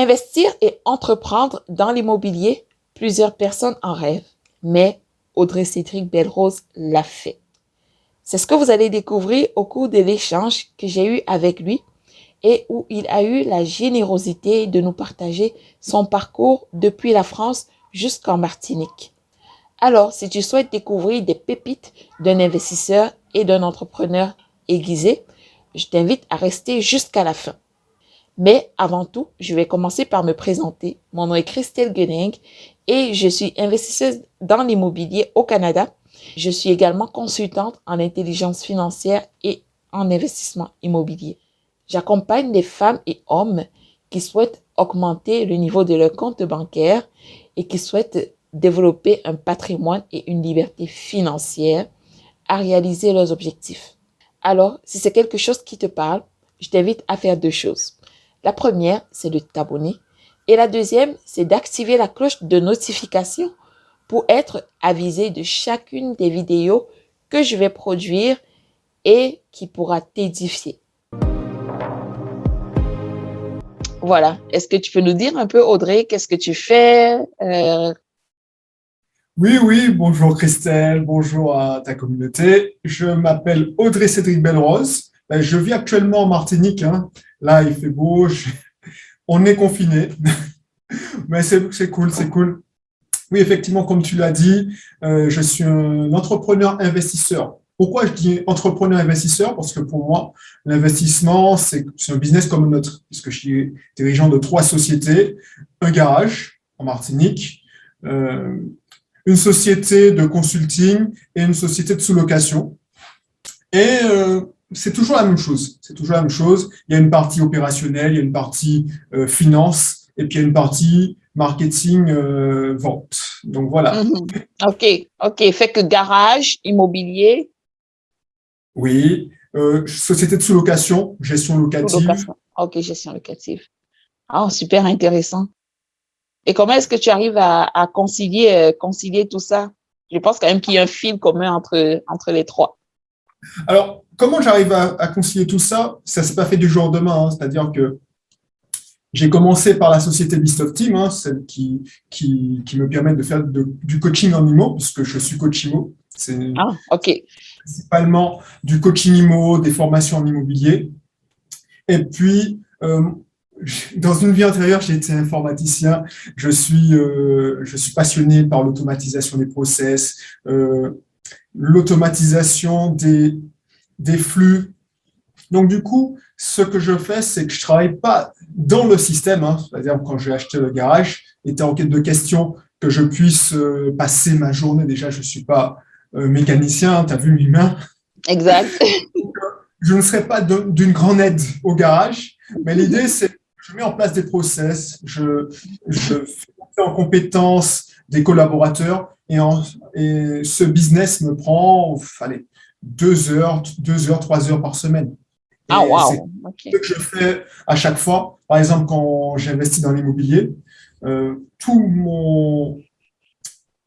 Investir et entreprendre dans l'immobilier, plusieurs personnes en rêvent, mais Audrey Cédric Belrose l'a fait. C'est ce que vous allez découvrir au cours de l'échange que j'ai eu avec lui et où il a eu la générosité de nous partager son parcours depuis la France jusqu'en Martinique. Alors, si tu souhaites découvrir des pépites d'un investisseur et d'un entrepreneur aiguisé, je t'invite à rester jusqu'à la fin. Mais avant tout, je vais commencer par me présenter. Mon nom est Christelle Guening et je suis investisseuse dans l'immobilier au Canada. Je suis également consultante en intelligence financière et en investissement immobilier. J'accompagne les femmes et hommes qui souhaitent augmenter le niveau de leur compte bancaire et qui souhaitent développer un patrimoine et une liberté financière à réaliser leurs objectifs. Alors, si c'est quelque chose qui te parle, je t'invite à faire deux choses. La première, c'est de t'abonner. Et la deuxième, c'est d'activer la cloche de notification pour être avisé de chacune des vidéos que je vais produire et qui pourra t'édifier. Voilà. Est-ce que tu peux nous dire un peu, Audrey, qu'est-ce que tu fais? Oui, bonjour Christelle, bonjour à ta communauté. Je m'appelle Audrey Cédric Belrose. Je vis actuellement en Martinique, hein. Là, il fait beau, on est confiné, mais c'est cool, c'est cool. Oui, effectivement, comme tu l'as dit, je suis un entrepreneur investisseur. Pourquoi je dis entrepreneur investisseur? Parce que pour moi, l'investissement, c'est un business comme un autre, puisque je suis dirigeant de 3 sociétés, un garage en Martinique, euh, une société de consulting et une société de sous-location. Et c'est toujours la même chose. C'est toujours la même chose. Il y a une partie opérationnelle, il y a une partie finance, et puis il y a une partie marketing, vente. Donc voilà. OK. Fait que garage, immobilier, Oui. Société de sous-location, gestion locative. sous-location. OK, gestion locative. Ah, super intéressant. Et comment est-ce que tu arrives à concilier tout ça? Je pense quand même qu'il y a un fil commun entre les trois. Alors, comment j'arrive à concilier tout ça? Ça ne s'est pas fait du jour au demain, hein. C'est-à-dire que j'ai commencé par la société Beast of Team, hein, celle qui me permet de faire du coaching en IMO, puisque je suis coach IMO. C'est Ah, OK. principalement du coaching IMO, des formations en immobilier. Et puis, dans une vie antérieure, j'ai été informaticien. Je suis passionné par l'automatisation des process, l'automatisation des flux. Donc, du coup, ce que je fais, c'est que je ne travaille pas dans le système, hein. C'est-à-dire quand j'ai acheté le garage, il était en quête de questions que je puisse passer ma journée. Déjà, je ne suis pas mécanicien, tu as vu l'humain. Exact. Je ne serai pas d'une grande aide au garage, mais l'idée, c'est que je mets en place des process, je fais monter en compétence des collaborateurs et ce business me prend, allez, 2 heures, 3 heures par semaine. Ah, Et c'est wow. OK. ce que je fais à chaque fois. Par exemple, quand j'investis dans l'immobilier, euh, tout mon,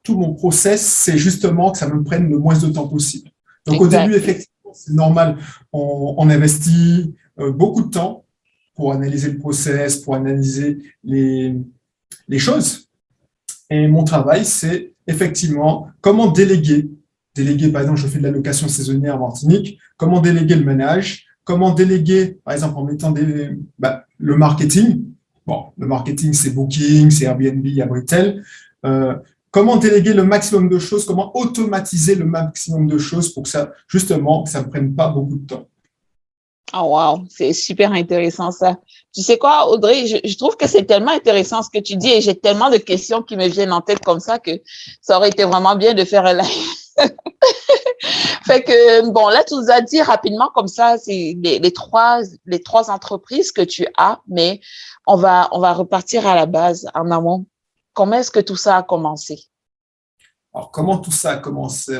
tout mon process, c'est justement que ça me prenne le moins de temps possible. Donc au début, Exact. effectivement, c'est normal, on investit beaucoup de temps pour analyser le process, pour analyser les choses. Et mon travail, c'est effectivement comment déléguer. Déléguer, par exemple, je fais de la location saisonnière en Martinique, comment déléguer le ménage, comment déléguer, par exemple, en mettant le marketing. Bon, le marketing, c'est Booking, c'est Airbnb, il y a Britel. Euh, comment déléguer le maximum de choses, comment automatiser le maximum de choses pour que ça, justement, que ça ne prenne pas beaucoup de temps. Ah, wow. C'est super intéressant, ça. Tu sais quoi, Audrey, je trouve que c'est tellement intéressant ce que tu dis et j'ai tellement de questions qui me viennent en tête comme ça que ça aurait été vraiment bien de faire un live. Fait que, bon, là, tu nous as dit rapidement comme ça, c'est les trois entreprises que tu as, mais on va repartir à la base, en amont. Comment est-ce que tout ça a commencé? Alors, comment tout ça a commencé?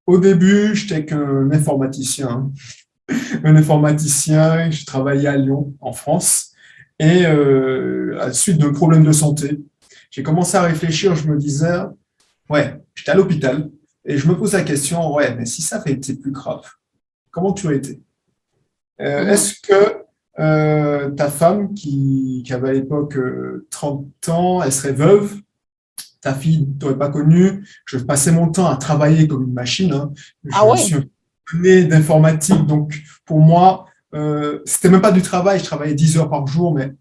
Au début, j'étais qu'un informaticien. Un informaticien, je travaillais à Lyon, en France. Et à la suite d'un problème de santé, j'ai commencé à réfléchir. Je me disais, ouais, j'étais à l'hôpital. Et je me pose la question, ouais, mais si ça avait été plus grave, comment tu aurais été? Mhm. Est-ce que ta femme qui avait à l'époque 30 ans, elle serait veuve. Ta fille ne t'aurait pas connu. Je passais mon temps à travailler comme une machine, hein. Ah Je ouais, suis un passionné d'informatique, donc pour moi, c'était même pas du travail. Je travaillais 10 heures par jour, mais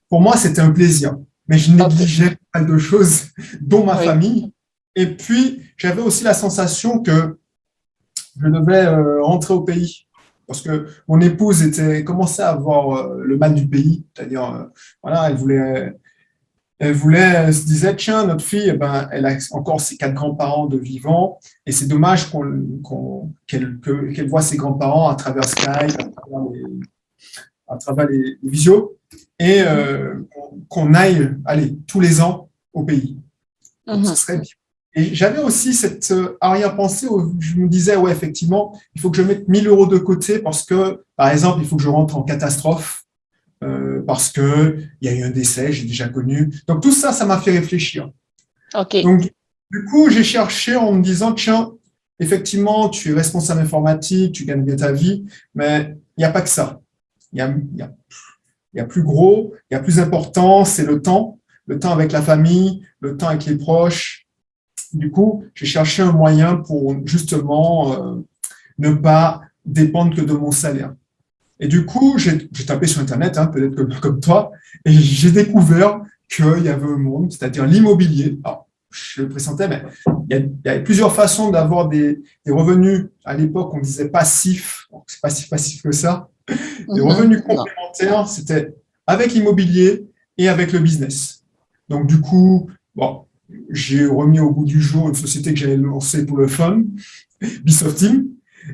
pour moi, c'était un plaisir. Mais je ok, négligeais pas mal de choses, dont ma oui, famille. Et puis, j'avais aussi la sensation que je devais rentrer au pays. Parce que mon épouse commençait à avoir le mal du pays, c'est-à-dire, voilà, elle se disait, tiens, notre fille, eh ben, elle a encore ses 4 grands-parents de vivants, et c'est dommage qu'elle voit ses grands-parents à travers Skype, à travers les visios, et mhm, qu'on aille, allez, tous les ans au pays. Donc, ce mhm. serait bien. Et j'avais aussi cette arrière-pensée où je me disais, ouais, effectivement, il faut que je mette 1 000 € de côté parce que, par exemple, il faut que je rentre en catastrophe, parce qu'il y a eu un décès, j'ai déjà connu. Donc, tout ça, ça m'a fait réfléchir. Ok, Donc, du coup, j'ai cherché en me disant, tiens, effectivement, tu es responsable informatique, tu gagnes bien ta vie, mais il n'y a pas que ça. Il y a plus gros, il y a plus important, c'est le temps avec la famille, le temps avec les proches. Du coup, j'ai cherché un moyen pour justement ne pas dépendre que de mon salaire. Et du coup, j'ai tapé sur Internet, hein, peut-être comme toi, et j'ai découvert qu'il y avait un monde, c'est-à-dire l'immobilier. Alors, je le pressentais, mais il y avait plusieurs façons d'avoir des revenus. À l'époque, on disait passifs. Donc, c'est pas si passif que ça. Des mhm, revenus non. complémentaires, c'était avec l'immobilier et avec le business. Donc, du coup, bon, j'ai remis au bout du jour une société que j'avais lancée pour le fun, Bisoft Team,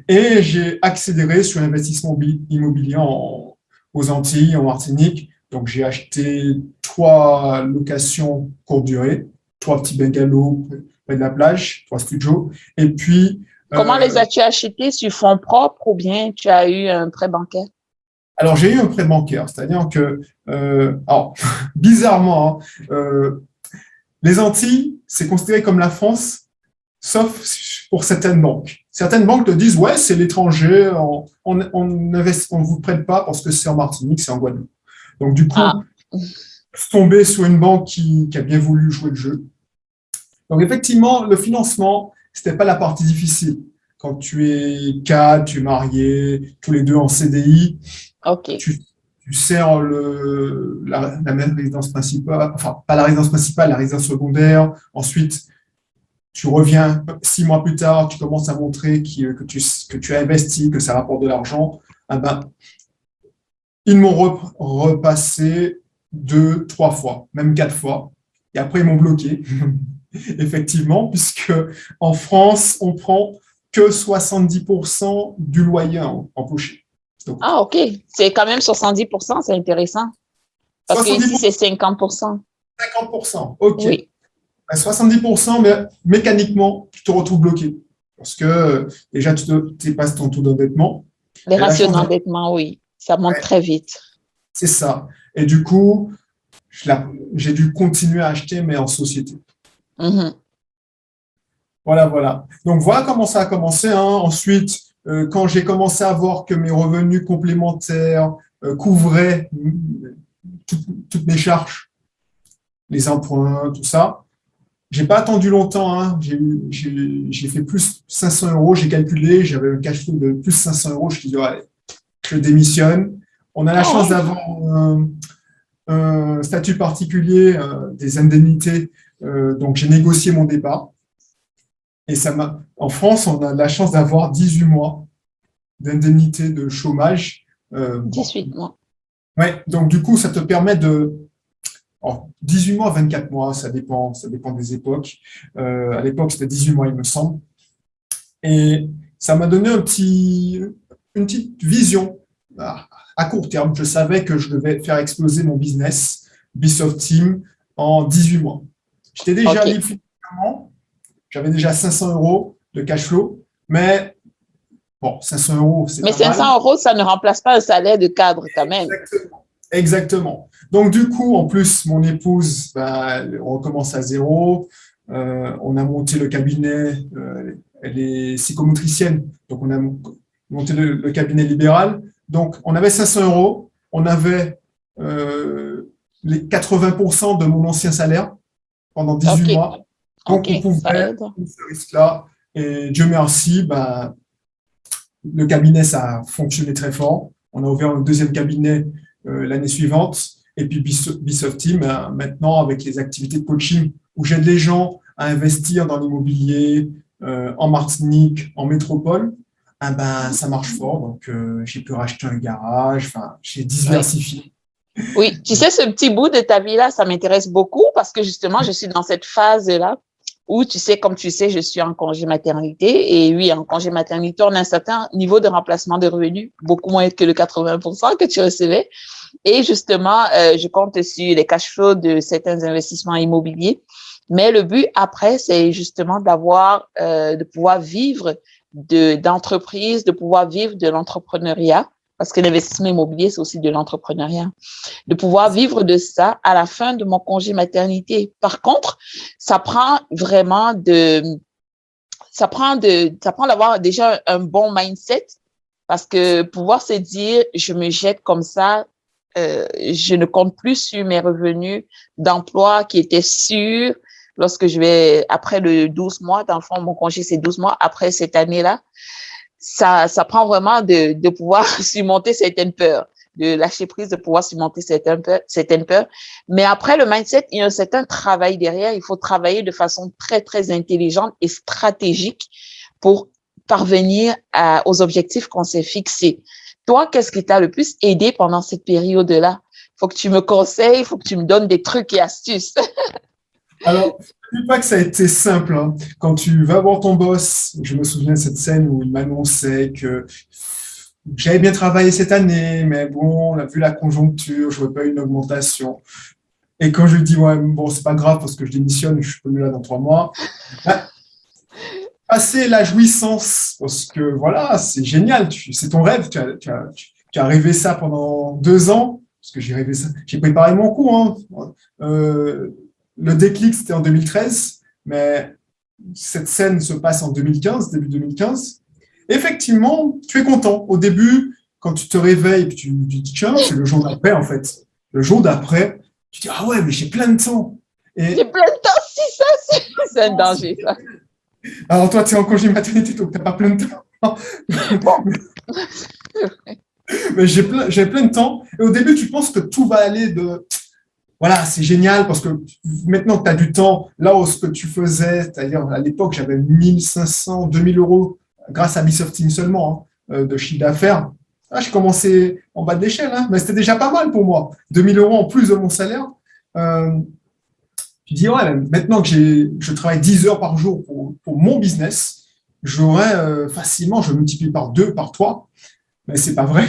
et j'ai accéléré sur l'investissement immobilier aux Antilles, en Martinique. Donc, j'ai acheté 3 locations courte durée, 3 petits bungalows près de la plage, 3 studios. Et puis, Comment les euh, as-tu achetés sur fonds propres ou bien tu as eu un prêt bancaire? alors j'ai eu un prêt bancaire, c'est-à-dire que, alors, bizarrement, hein, les Antilles, c'est considéré comme la France, sauf pour certaines banques. Certaines banques te disent, ouais, c'est l'étranger, on vous prête pas parce que c'est en Martinique, c'est en Guadeloupe. Donc, du coup, Ah, je suis tombé sur une banque qui a bien voulu jouer le jeu. Donc, effectivement, le financement, c'était pas la partie difficile. Quand tu es cadre, tu es marié, tous les deux en CDI, ok. tu, tu sers la même résidence principale, enfin, pas la résidence principale, la résidence secondaire. Ensuite, tu reviens 6 mois plus tard, tu commences à montrer que tu as investi, que ça rapporte de l'argent. Ah ben, ils m'ont repassé 2, 3 fois, même 4 fois. Et après, ils m'ont bloqué, effectivement, puisque en France, on prend que 70% du loyer empoché. Donc, Ah, ok. C'est quand même 70%, c'est intéressant. Parce que ici, 70%, c'est 50%. 50%, OK. Oui. À 70%, mais mécaniquement, tu te retrouves bloqué. Parce que déjà, tu dépasses ton taux d'endettement. Les Et la ratios chance, d'endettement, oui. Ça monte très vite. c'est ça. Et du coup, j'ai dû continuer à acheter, mais en société. Mhm. Voilà, voilà. Donc, voilà comment ça a commencé, hein. Ensuite, quand j'ai commencé à voir que mes revenus complémentaires couvraient toutes mes charges, les emprunts, tout ça, j'ai pas attendu longtemps, hein. J'ai fait plus 500 €, j'ai calculé, j'avais un cash flow de plus 500 €. Je me suis dit, ouais, je démissionne. On a la Ah chance ouais. d'avoir un statut particulier, des indemnités. Donc, j'ai négocié mon départ. Et en France, on a la chance d'avoir 18 mois d'indemnité de chômage. Bon. 18 mois. Ouais, donc, du coup, ça te permet de. Alors, 18 mois, 24 mois, ça dépend des époques. À l'époque, c'était 18 mois, il me semble. Et ça m'a donné une petite vision à court terme. Je savais que je devais faire exploser mon business, Bisoft Team, en 18 mois. J'étais déjà OK. libre financièrement, j'avais déjà 500 € de cash flow, mais bon, 500 €, c'est Mais pas mal. 500 euros, ça ne remplace pas un salaire de cadre quand même. Exactement. Exactement. Donc, du coup, en plus, mon épouse, ben, on recommence à zéro. On a monté le cabinet, elle est psychomotricienne, donc on a monté le cabinet libéral. Donc, on avait 500 €. on avait les 80% de mon ancien salaire pendant 18 OK. mois. Donc, on OK. Ça pouvait aide. prendre ce risque-là. Et Dieu merci, ben, le cabinet, ça a fonctionné très fort. On a ouvert un deuxième cabinet l'année suivante. Et puis, Bisoft Team, maintenant, avec les activités de coaching, où j'aide les gens à investir dans l'immobilier, en Martinique, en métropole, ah ben, ça marche fort. Donc, j'ai pu racheter un garage. Enfin, j'ai Oui. diversifié. Oui, tu sais, ce petit bout de ta vie-là, ça m'intéresse beaucoup parce que justement, je suis dans cette phase-là où, tu sais, comme tu sais, je suis en congé maternité. Et oui, en congé maternité, on a un certain niveau de remplacement de revenus, beaucoup moins que le 80% que tu recevais. Et justement, je compte sur les cash flows de certains investissements immobiliers. Mais le but après, c'est justement de pouvoir vivre d'entreprise, de pouvoir vivre de l'entrepreneuriat, parce que l'investissement immobilier, c'est aussi de l'entrepreneuriat, de pouvoir vivre de ça à la fin de mon congé maternité. Par contre, ça prend vraiment ça prend d'avoir déjà un bon mindset, parce que pouvoir se dire, je me jette comme ça, je ne compte plus sur mes revenus d'emploi qui étaient sûrs lorsque je vais, après le 12 mois, dans le fond, mon congé, c'est 12 mois, après cette année-là, ça prend vraiment de pouvoir surmonter certaines peurs, de lâcher prise, de pouvoir surmonter certaines peurs. Mais après, le mindset, il y a un certain travail derrière. Il faut travailler de façon très, très intelligente et stratégique pour parvenir aux objectifs qu'on s'est fixés. Toi, qu'est-ce qui t'a le plus aidé pendant cette période-là? Il faut que tu me conseilles, il faut que tu me donnes des trucs et astuces. Alors, je ne dis pas que ça a été simple, hein. Quand tu vas voir ton boss, je me souviens de cette scène où il m'annonçait que j'avais bien travaillé cette année, mais bon, on a vu la conjoncture, je ne vois pas une augmentation. Et quand je lui dis, ouais, bon, c'est pas grave parce que je démissionne, je suis plus là dans 3 mois, bah, passer la jouissance, parce que voilà, c'est génial, c'est ton rêve, tu as rêvé ça pendant 2 ans, parce que j'ai rêvé ça, j'ai préparé mon coup, hein. Euh, le déclic, c'était en 2013, mais cette scène se passe en 2015, début 2015. Effectivement, tu es content. Au début, quand tu te réveilles, tu dis, tiens, c'est le jour d'après, en fait. Le jour d'après, tu dis, ah ouais, mais j'ai plein de temps. J'ai Et plein de temps, si ça, c'est un danger, ça. alors, toi, tu es en congé maternité, donc tu n'as pas plein de temps. Bon. Mais j'ai plein de temps. Et au début, tu penses que tout va aller de. Voilà, c'est génial parce que maintenant que tu as du temps, là où ce que tu faisais, c'est-à-dire à l'époque, j'avais 1500, 2000 euros grâce à Bisoft Team seulement, hein, de chiffre d'affaires. Ah, j'ai commencé en bas de l'échelle, hein, mais c'était déjà pas mal pour moi. 2000 euros en plus de mon salaire. Euh, tu dis, ouais, maintenant que je travaille 10 heures par jour pour mon business, j'aurais facilement, je multiplie par 2, par 3, mais c'est pas vrai.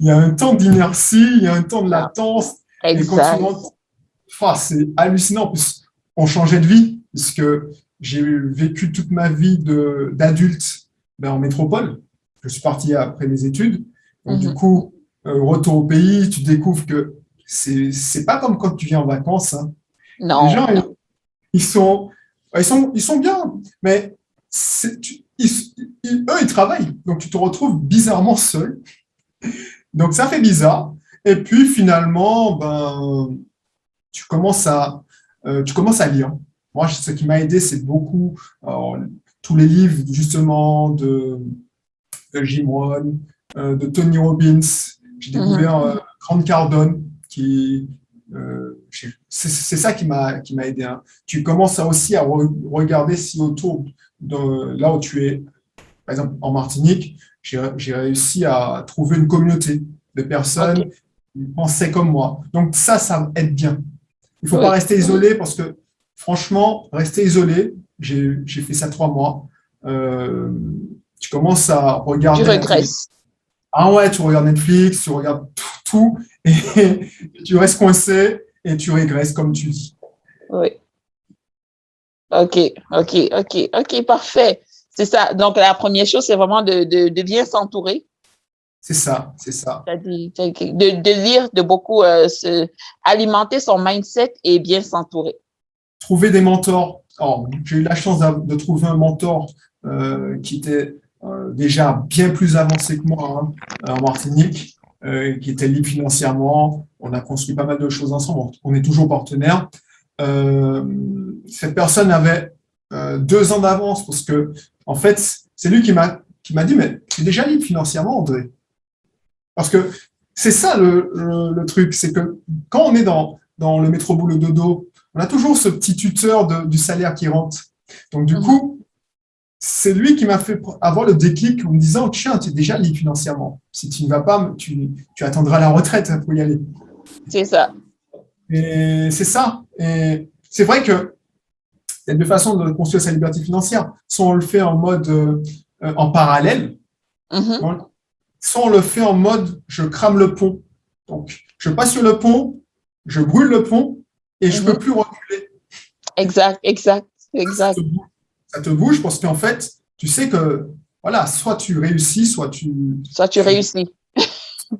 Il y a un temps d'inertie, il y a un temps de Ah, latence, et quand tu exact. rentres, c'est hallucinant. En plus, on changeait de vie, puisque j'ai vécu toute ma vie d'adulte en métropole. Je suis parti après mes études. Donc, du Mhm. coup, retour au pays, tu découvres que c'est pas comme quand tu viens en vacances, hein. Les Non, gens, non. ils sont bien, mais eux, ils travaillent. Donc, tu te retrouves bizarrement seul. Donc, ça fait bizarre. Et puis, finalement, tu commences à lire. Moi, ce qui m'a aidé, c'est beaucoup alors, tous les livres, justement, de Jim Rohn, de Tony Robbins. J'ai Mhm. découvert Grant Cardone, c'est ça qui m'a aidé, hein. Tu commences aussi à regarder si autour de là où tu es, par exemple en Martinique, j'ai réussi à trouver une communauté de OK. personnes qui pensaient comme moi. Donc ça aide bien. Il ne faut pas Oui. rester isolé parce que franchement, rester isolé, j'ai fait ça 3 mois. Euh, Tu commences à Tu regarder la télé. regresses. Ah ouais, tu regardes Netflix, tu regardes tout, et tu restes coincé et tu régresses, comme tu dis. Oui. OK, OK, OK, OK, parfait. C'est ça. Donc, la première chose, c'est vraiment de bien s'entourer. C'est ça, c'est ça. De lire, de beaucoup alimenter son mindset et bien s'entourer. Trouver des mentors. Alors, j'ai eu la chance de trouver un mentor qui était déjà bien plus avancé que moi, hein, en Martinique, qui était libre financièrement. On a construit pas mal de choses ensemble. On est toujours partenaires. Cette personne avait 2 ans d'avance parce que, en fait, c'est lui qui m'a dit, mais tu es déjà libre financièrement, André. Parce que c'est ça le truc, c'est que quand on est dans le métro boulot dodo, on a toujours ce petit tuteur du salaire qui rentre. Donc, du coup, c'est lui qui m'a fait avoir le déclic en me disant, tiens, tu es déjà libre financièrement. Si tu ne vas pas, tu attendras la retraite pour y aller. C'est ça. Et c'est ça. Et c'est vrai que il y a 2 façons de construire sa liberté financière. Soit on le fait en mode en parallèle, soit on le fait en mode je crame le pont. Donc, je passe sur le pont, je brûle le pont et je ne peux plus reculer. Exact. Ça te bouge parce qu'en fait, tu sais que voilà, soit tu réussis, soit tu réussis.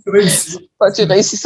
réussis. Soit tu réussis.